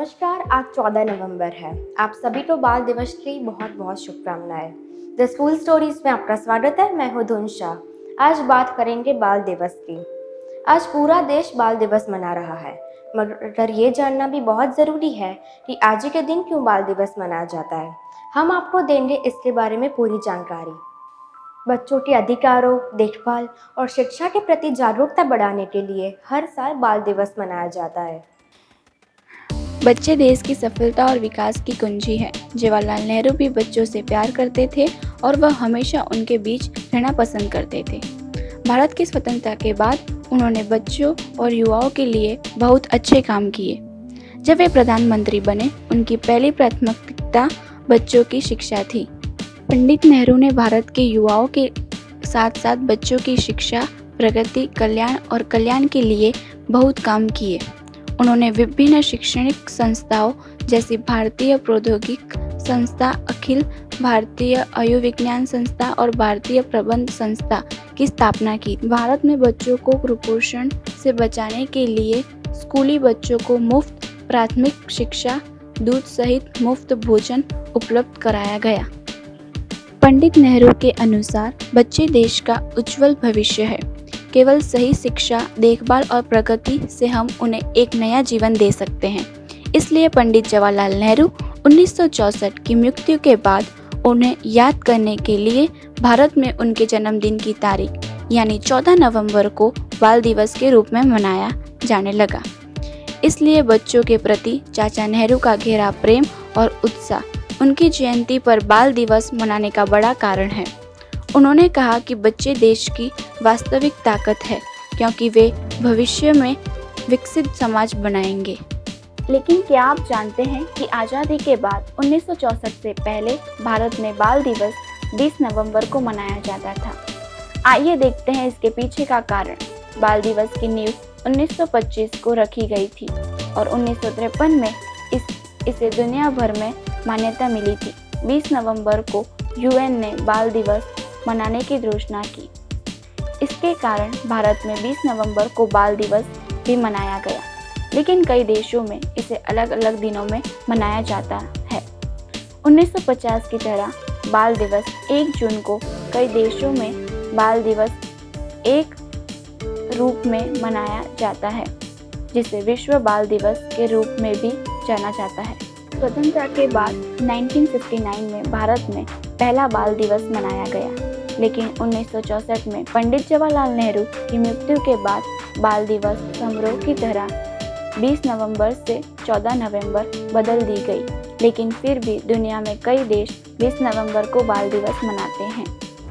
नमस्कार। आज 14 नवंबर है। आप सभी को बाल दिवस की बहुत बहुत शुभकामनाएं। द स्कूल स्टोरीज में आपका स्वागत है। मैं हूँ धुनशा। आज बात करेंगे बाल दिवस की। आज पूरा देश बाल दिवस मना रहा है, मगर ये जानना भी बहुत ज़रूरी है कि आज ही के दिन क्यों बाल दिवस मनाया जाता है। हम आपको देंगे इसके बारे में पूरी जानकारी। बच्चों के अधिकारों, देखभाल और शिक्षा के प्रति जागरूकता बढ़ाने के लिए हर साल बाल दिवस मनाया जाता है। बच्चे देश की सफलता और विकास की कुंजी हैं। जवाहरलाल नेहरू भी बच्चों से प्यार करते थे और वह हमेशा उनके बीच रहना पसंद करते थे। भारत की स्वतंत्रता के बाद उन्होंने बच्चों और युवाओं के लिए बहुत अच्छे काम किए। जब वे प्रधानमंत्री बने, उनकी पहली प्राथमिकता बच्चों की शिक्षा थी। पंडित नेहरू ने भारत के युवाओं के साथ साथ बच्चों की शिक्षा, प्रगति, कल्याण और कल्याण के लिए बहुत काम किए। उन्होंने विभिन्न शैक्षणिक संस्थाओं जैसे भारतीय प्रौद्योगिक संस्था, अखिल भारतीय आयुर्विज्ञान संस्था और भारतीय प्रबंध संस्था की स्थापना की। भारत में बच्चों को कुपोषण से बचाने के लिए स्कूली बच्चों को मुफ्त प्राथमिक शिक्षा, दूध सहित मुफ्त भोजन उपलब्ध कराया गया। पंडित नेहरू के अनुसार बच्चे देश का उज्जवल भविष्य है। केवल सही शिक्षा, देखभाल और प्रगति से हम उन्हें एक नया जीवन दे सकते हैं। इसलिए पंडित जवाहरलाल नेहरू 1964 की मृत्यु के बाद उन्हें याद करने के लिए भारत में उनके जन्मदिन की तारीख यानी 14 नवंबर को बाल दिवस के रूप में मनाया जाने लगा। इसलिए बच्चों के प्रति चाचा नेहरू का गहरा प्रेम और उत्साह उनकी जयंती पर बाल दिवस मनाने का बड़ा कारण है। उन्होंने कहा कि बच्चे देश की वास्तविक ताकत है, क्योंकि वे भविष्य में विकसित समाज बनाएंगे। लेकिन क्या आप जानते हैं कि आज़ादी के बाद 1964 से पहले भारत में बाल दिवस 20 नवंबर को मनाया जाता था। आइए देखते हैं इसके पीछे का कारण। बाल दिवस की नींव 1925 को रखी गई थी और 1953 में इसे दुनिया भर में मान्यता मिली थी। 20 नवंबर को यूएन ने बाल दिवस मनाने की घोषणा की। इसके कारण भारत में 20 नवंबर को बाल दिवस भी मनाया गया, लेकिन कई देशों में इसे अलग अलग दिनों में मनाया जाता है। 1950 की तरह बाल दिवस 1 जून को कई देशों में बाल दिवस एक रूप में मनाया जाता है, जिसे विश्व बाल दिवस के रूप में भी जाना जाता है। स्वतंत्रता के बाद 1959 में भारत में पहला बाल दिवस मनाया गया, लेकिन 1964 में पंडित जवाहरलाल नेहरू की मृत्यु के बाद बाल दिवस समारोह की तरह 20 नवंबर से 14 नवंबर बदल दी गई। लेकिन फिर भी दुनिया में कई देश 20 नवंबर को बाल दिवस मनाते हैं।